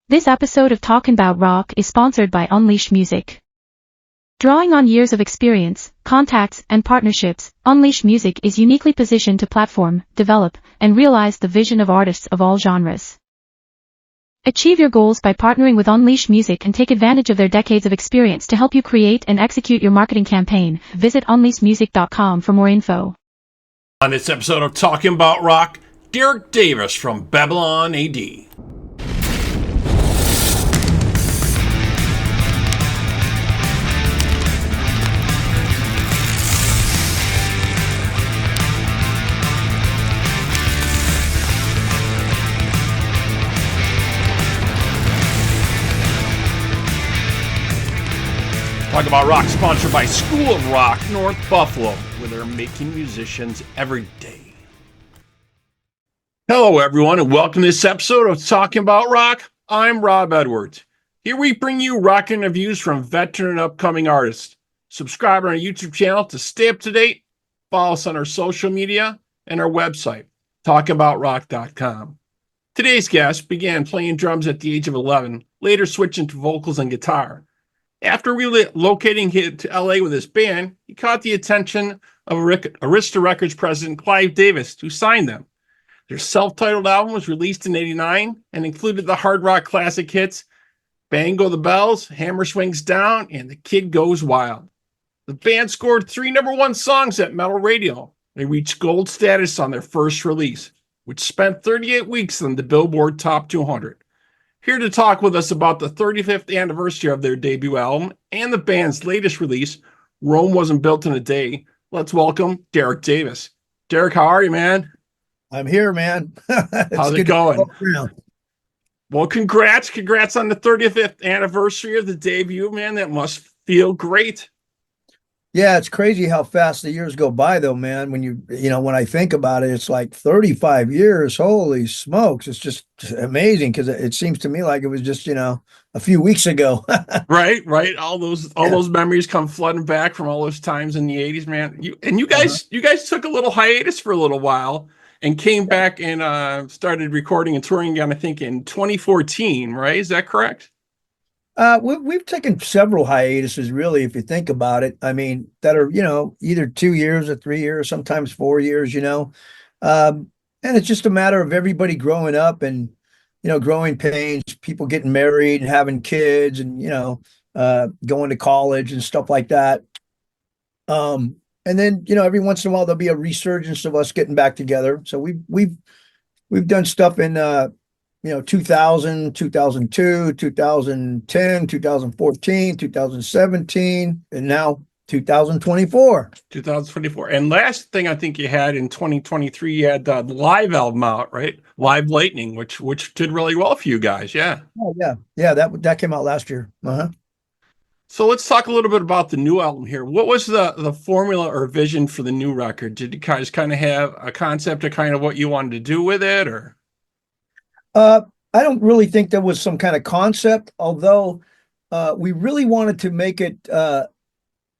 This episode of Talkin' About Rock is sponsored by Unleashed Music. Drawing on years of experience, contacts, and partnerships, Unleashed Music is uniquely positioned to platform, develop, and realize the vision of artists of all genres. Achieve your goals by partnering with Unleashed Music and take advantage of their decades of experience to help you create and execute your marketing campaign. Visit unleashedmusic.com for more info. On this episode of Talking About Rock, Derek Davis from Babylon AD. Talk About Rock, sponsored by School of Rock, North Buffalo, where they're making musicians every day. Hello, everyone, and welcome to this episode of Talking About Rock. I'm Rob Edwards. Here we bring you rock interviews from veteran and upcoming artists. Subscribe on our YouTube channel to stay up to date. Follow us on our social media and our website, talkaboutrock.com. Today's guest began playing drums at the age of 11, later switching to vocals and guitar. After relocating to LA with his band, he caught the attention of Arista Records president Clive Davis, who signed them. Their self-titled album was released in '89 and included the hard rock classic hits Bang Go the Bells, Hammer Swings Down, and The Kid Goes Wild. The band scored 3 #1 songs at Metal Radio. They reached gold status on their first release, which spent 38 weeks on the Billboard Top 200. Here to talk with us about the 35th anniversary of their debut album and the band's latest release, Rome Wasn't Built in a Day, let's welcome Derek Davis. Derek, how are you, man? I'm here, man. How's it going? Well, congrats on the 35th anniversary of the debut, man. That must feel great. Yeah, it's crazy how fast the years go by, though, man. When I think about it, it's like 35 years. Holy smokes. It's just amazing because it seems to me like it was just, a few weeks ago. Right. All those memories come flooding back from all those times in the 80s, man. You guys took a little hiatus for a little while and came back and started recording and touring again, I think, in 2014, right? Is that correct? We've taken several hiatuses, really, if you think about it. I mean, that are, either 2 years or 3 years, sometimes 4 years, and it's just a matter of everybody growing up and, growing pains, people getting married and having kids and, going to college and stuff like that. And then, every once in a while, there'll be a resurgence of us getting back together. So we've done stuff in, 2000, 2002, 2010, 2014, 2017, and now 2024. 2024. And last thing I think you had in 2023, you had the live album out, right? Live Lightning, which did really well for you guys. Yeah. Oh, yeah. Yeah, that came out last year. Uh-huh. So let's talk a little bit about the new album here. What was the formula or vision for the new record? Did you guys kind of have a concept of kind of what you wanted to do with it, or? I don't really think there was some kind of concept, although we really wanted to make it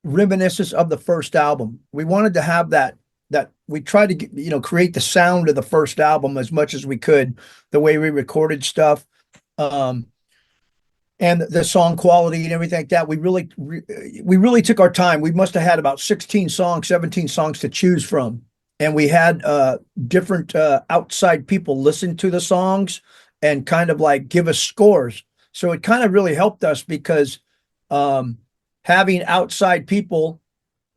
reminiscent of the first album. We wanted to have that we tried to create the sound of the first album as much as we could, the way we recorded stuff, and the song quality and everything like that. We really took our time. We must have had about 16 songs, 17 songs to choose from. And we had different outside people listen to the songs and kind of like give us scores. So it kind of really helped us because having outside people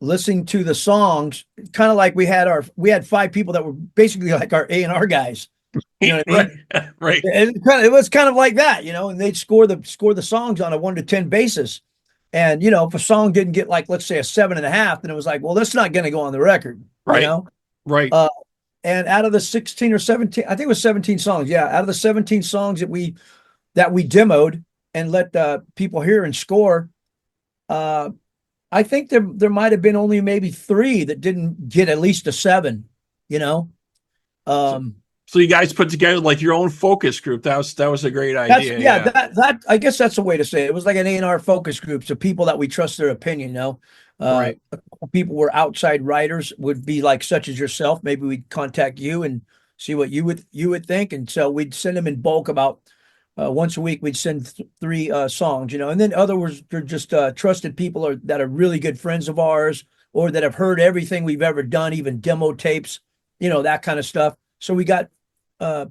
listening to the songs, kind of like we had 5 people that were basically like our A&R guys. You know what I mean? Right. It was kind of like that, and they'd score the songs on a 1 to 10 basis. And if a song didn't get like, let's say, a 7.5, then it was like, well, that's not going to go on the record. Right. Right. And out of the 16 or 17, I think it was 17 songs. Yeah. Out of the 17 songs that we demoed and let people hear and score, I think there might've been only maybe 3 that didn't get at least a 7, So you guys put together like your own focus group. That was a great idea. That I guess that's the way to say it. It was like an A&R focus group. So people that we trust their opinion, right. A couple people were outside writers, would be like such as yourself. Maybe we'd contact you and see what you would think. And so we'd send them in bulk about once a week we'd send three songs, and then others are just trusted people that are really good friends of ours or that have heard everything we've ever done, even demo tapes, that kind of stuff. So we got uh,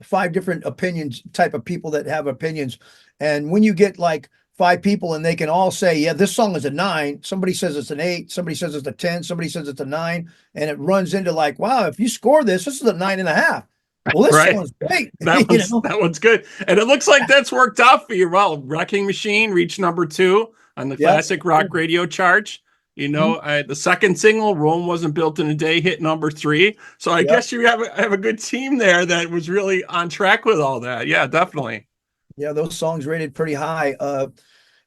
five different opinions type of people that have opinions. And when you get like five people and they can all say, yeah, this song is a 9, somebody says it's an 8, somebody says it's a 10, somebody says it's a 9, and it runs into like, wow, if you score this is a 9.5. Well, this Right. song's great. That one's good. And it looks like that's worked out for you. Well, Wrecking Machine reached number 2 on the classic rock radio charts. The second single, Rome Wasn't Built in a Day, hit number 3. So I guess you have a good team there that was really on track with all that. Yeah, definitely. Yeah, those songs rated pretty high.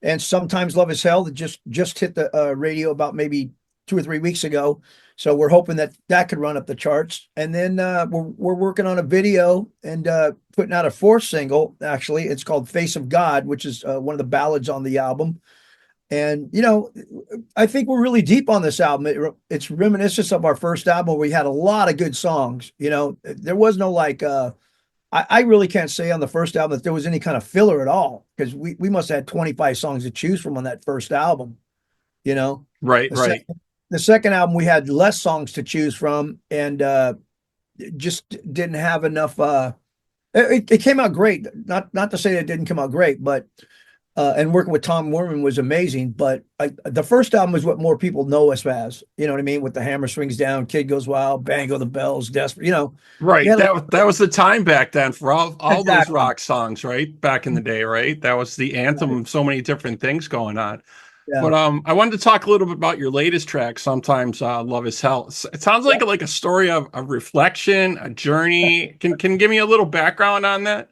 And Sometimes Love Is Hell that just hit the radio about maybe 2 or 3 weeks ago. So we're hoping that could run up the charts. And then we're working on a video and putting out a 4th single. Actually, it's called Face of God, which is one of the ballads on the album. And I think we're really deep on this album. It's reminiscent of our first album. We had a lot of good songs. There was no like. I really can't say on the first album that there was any kind of filler at all, because we must have had 25 songs to choose from on that first album. Right. The second album we had less songs to choose from, and just didn't have enough. It came out great. Not to say that it didn't come out great, but. And working with Tom Werman was amazing, but the first album is what more people know us as. You know what I mean? With the Hammer Swings Down, Kid Goes Wild, Bang Go the Bells, Desperate. Right. That was the time back then for all Exactly. those rock songs, right? Back in the day, right? That was the anthem of so many different things going on. Yeah. But I wanted to talk a little bit about your latest track, Sometimes Love Is Hell. It sounds like a story of reflection, a journey. Can you give me a little background on that?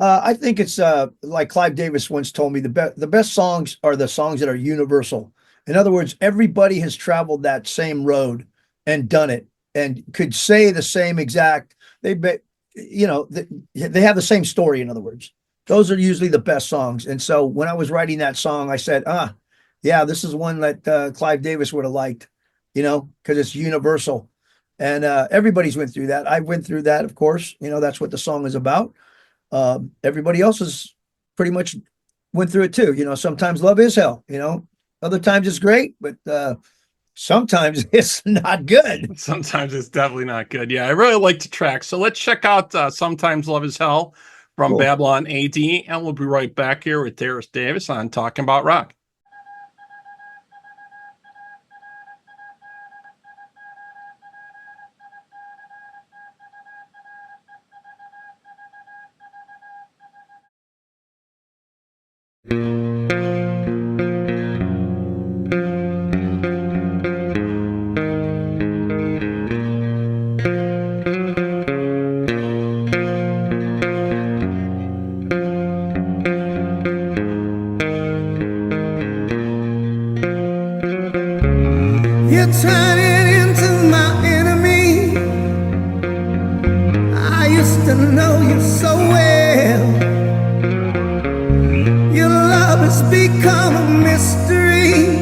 I think it's like Clive Davis once told me, the best songs are the songs that are universal. In other words, everybody has traveled that same road and done it and could say the same exact. They have the same story. In other words, those are usually the best songs. And so when I was writing that song, I said, yeah, this is one that Clive Davis would have liked, because it's universal. And everybody's went through that. I went through that, of course. That's what the song is about. Everybody else has pretty much went through it too. Sometimes love is hell, other times it's great, but sometimes it's not good. Sometimes it's definitely not good. Yeah, I really like the track. So let's check out Sometimes Love Is Hell from Babylon AD, and we'll be right back here with Darius Davis on Talking About Rock. You're turning into my enemy. I used to know you so well. Your love has become a mystery.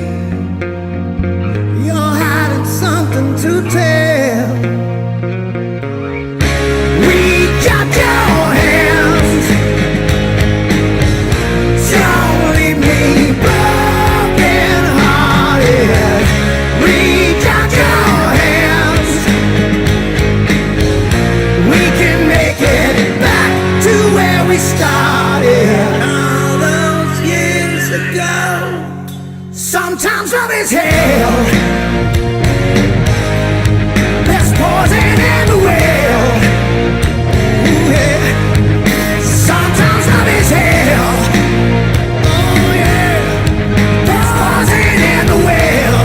You're hiding something to tell. Reach out your hands. Don't leave me broken hearted. Reach out your hands. We can make it back to where we started all those years ago. Sometimes love is hell. There's poison in the well. Ooh, yeah. Sometimes love is hell. Oh yeah. There's poison in the well.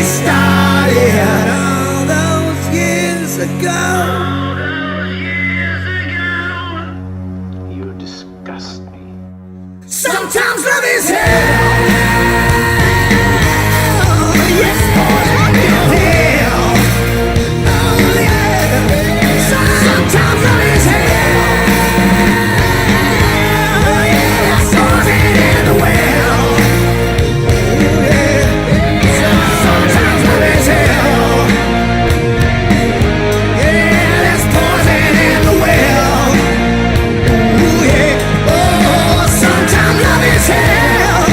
we started all those years ago. You disgust me. Sometimes love is hell. Yes, boy, hell. Oh, yeah. Sometimes love is hell. Yes, poison in the well. Sometimes love is hell. Yeah, there's poison in the well. Ooh, yeah. Oh, sometimes love is hell.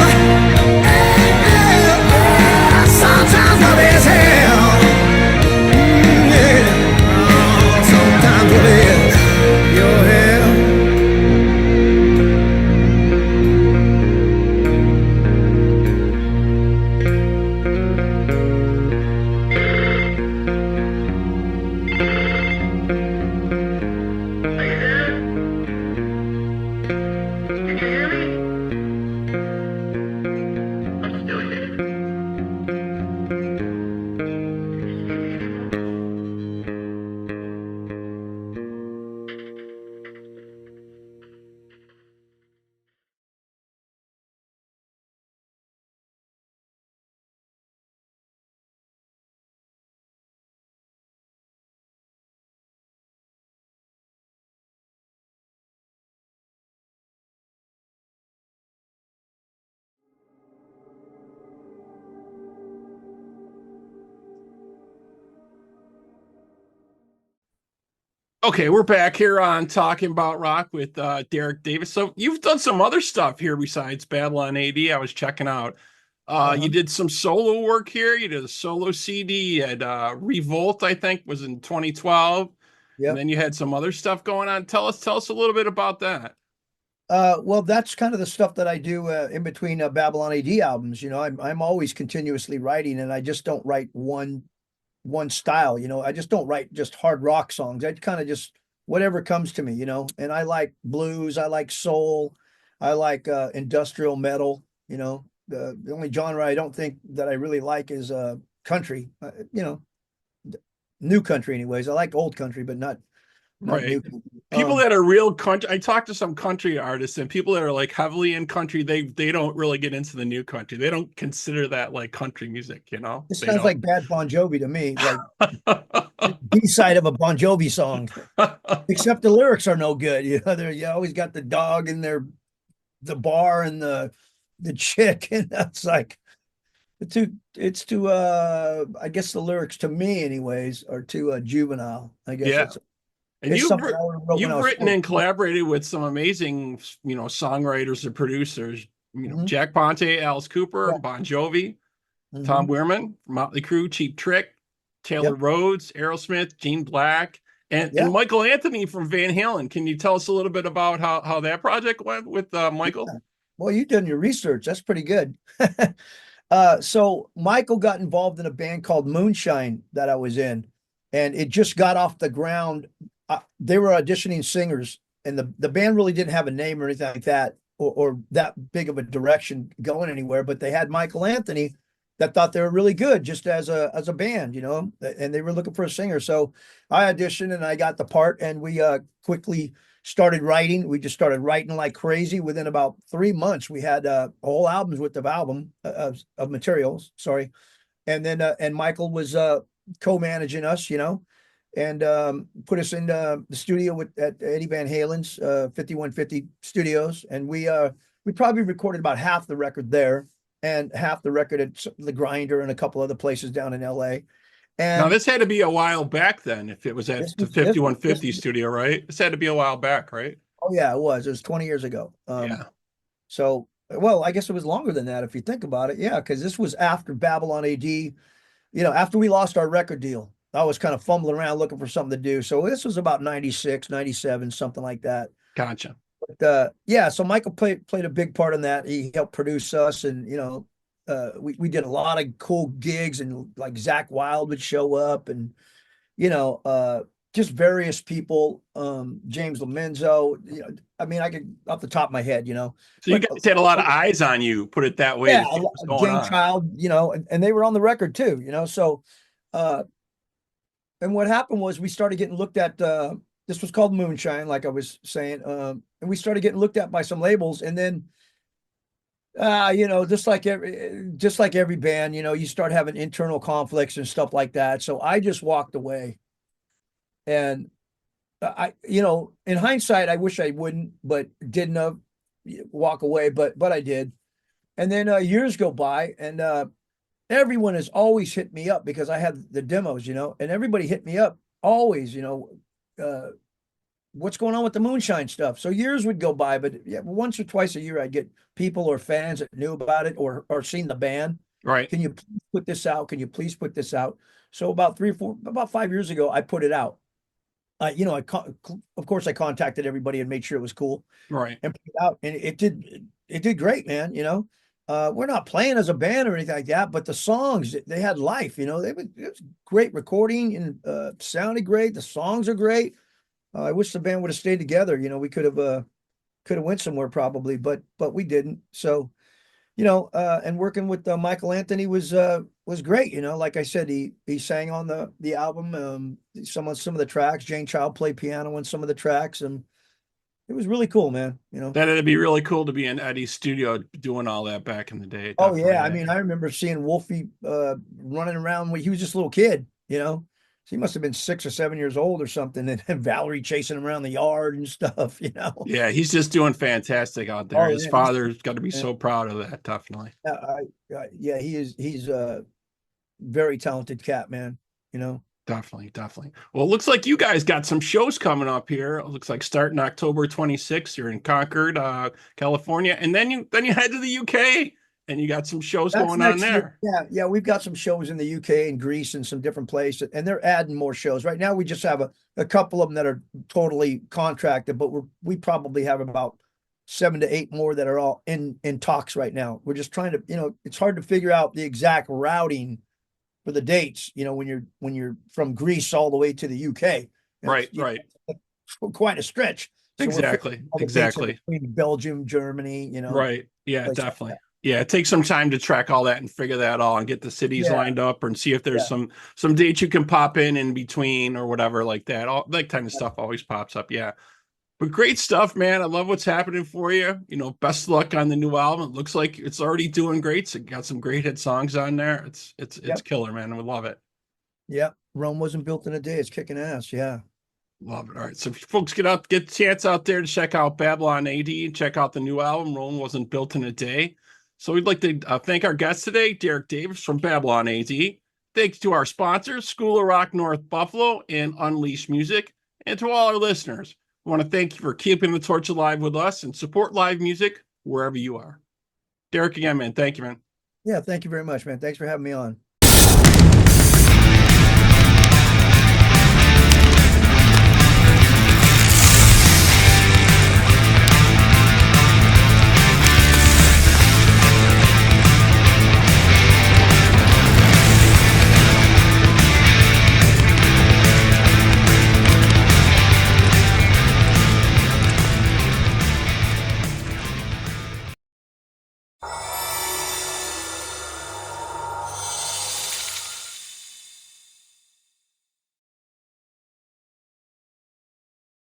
Sometimes love is hell. Yeah. Oh, sometimes love is your hell. Okay, we're back here on Talking About Rock with Derek Davis. So you've done some other stuff here besides Babylon AD. I was checking out. You did some solo work here. You did a solo CD at Revolt, I think, was in 2012. Yep. And then you had some other stuff going on. Tell us a little bit about that. Well, that's kind of the stuff that I do in between Babylon AD albums. You know, I'm always continuously writing, and I just don't write one style. You know, I just don't write just hard rock songs. I kind of just whatever comes to me. You know, and I like blues, I like soul, I like industrial metal. You know, the only genre I don't think that I really like is country. You know, new country, anyways. I like old country, but not new Right. country. People that are real country, I talked to some country artists, and people that are like heavily in country, they don't really get into the new country. They don't consider that like country music, you know? It They sounds don't. like bad Bon Jovi to me, like B-side of a Bon Jovi song. Except the lyrics are no good. You know, you always got the dog and the bar and the chick, and that's like it's too I guess the lyrics to me anyways are too juvenile. I guess Yeah. And it's something I wrote when you've I was written and 14. collaborated with some amazing, songwriters and producers. Mhm. Jack Ponte, Alice Cooper, Yeah. Bon Jovi, Tom Mhm. Weirman, Motley Crue, Cheap Trick, Taylor Yep. Rhodes, Aerosmith, Gene Black, and Yeah. Michael Anthony from Van Halen. Can you tell us a little bit about how that project went with Michael? Well, you've done your research. That's pretty good. So Michael got involved in a band called Moonshine that I was in, and it just got off the ground. They were auditioning singers, and the band really didn't have a name or anything like that, or that big of a direction going anywhere. But they had Michael Anthony that thought they were really good just as a band, you know, and they were looking for a singer. So I auditioned and I got the part, and we quickly started writing. We just started writing like crazy. Within about 3 months, we had whole albums worth of album of materials. Sorry, and then and Michael was co-managing us, you know, and put us in the studio at Eddie Van Halen's 5150 Studios, and we probably recorded about half the record there and half the record at the Grinder and a couple other places down in L.A. Now And this had to be a while back then, if it was at the this 5150 studio, right? This had to be a while back, right? oh yeah, it was 20 years ago. Yeah. So, well, I guess it was longer than that if you think about it. Yeah, because this was after Babylon AD, you know, after we lost our record deal. I was kind of fumbling around looking for something to do. So this was about 96, 97, something like that. Gotcha. But yeah, so Michael played a big part in that. He helped produce us, and you know, we did a lot of cool gigs, and like Zach Wild would show up, and you know, just various people, James Lomenzo, you know, I mean, I could off the top of my head, you know, So you but guys had a lot of eyes on you, put it that way, yeah, to see what was going Jane on. Child, you know, and they were on the record too, you know. So, uh, and what happened was we started getting looked at. This was called Moonshine, like I was saying, and we started getting looked at by some labels, and then, you know, just like every band, you know, you start having internal conflicts and stuff like that. So I just walked away, and you know, in hindsight, I wish I wouldn't, but didn't have walk away, but I did. And then years go by, and everyone has always hit me up because I had the demos, you know, and everybody hit me up always, you know, uh, what's going on with the Moonshine stuff. So years would go by, but yeah, once or twice a year, I'd get people or fans that knew about it or seen the band. Right. Can you please put this out? Can you please put this out? So about 5 years ago, I put it out. You know, of course, I contacted everybody and made sure it was cool Right. and put it out, and it did great, man. You know, we're not playing as a band or anything like that, but the songs, they had life. You know, it was great recording and sounded great. The songs are great. I wish the band would have stayed together. You know, we could have went somewhere probably, but we didn't. So, you know, and working with Michael Anthony was great. You know, like I said, he sang on the album, some of the tracks. Jane Child played piano on some of the tracks, and it was really cool, man. You know. That'd be really cool to be in Eddie's studio doing all that back in the day. Oh Definitely. yeah, I mean, I remember seeing Wolfie running around when he was just a little kid. You know, so he must have been 6 or 7 years old or something, and Valerie chasing him around the yard and stuff. You know. Yeah, he's just doing fantastic out there. Oh His yeah, father's got to be so proud of that. Definitely. yeah, he is. He's a very talented cat, man. You know. Definitely, definitely. Well, it looks like you guys got some shows coming up here. It looks like starting October 26th, you're in Concord, California, and then you head to the UK and you got some shows That's going on next year. there. Yeah, yeah, we've got some shows in the UK and Greece and some different places, and they're adding more shows. Right now, we just have a couple of them that are totally contracted, but we probably have about 7 to 8 more that are all in talks right now. We're just trying to, you know, it's hard to figure out the exact routing for the dates, you know, when you're from Greece all the way to the UK. Right, You know, right. quite a stretch. So we're figuring Exactly, all the dates in exactly. between Belgium, Germany, you know, Right. Yeah, places like definitely. that. Yeah, it takes some time to track all that and figure that all and get the cities Yeah, lined up and see if there's yeah. some dates you can pop in between or whatever like that. All that kind of stuff always pops up. Yeah. But great stuff, man. I love what's happening for you. You know, best of luck on the new album. It looks like it's already doing great. So got some great hit songs on there. It's Yep. killer, man. We love it. Yep. Rome wasn't built in a day. It's kicking ass. Yeah. Love it. All right. So if folks get a chance out there to check out Babylon AD and check out the new album, Rome Wasn't Built in a Day. So we'd like to thank our guest today, Derek Davis from Babylon AD. Thanks to our sponsors, School of Rock North Buffalo and Unleash Music. And to all our listeners, I want to thank you for keeping the torch alive with us and support live music wherever you are. Derek, again, man, thank you, man. Yeah. Thank you very much, man. Thanks for having me on.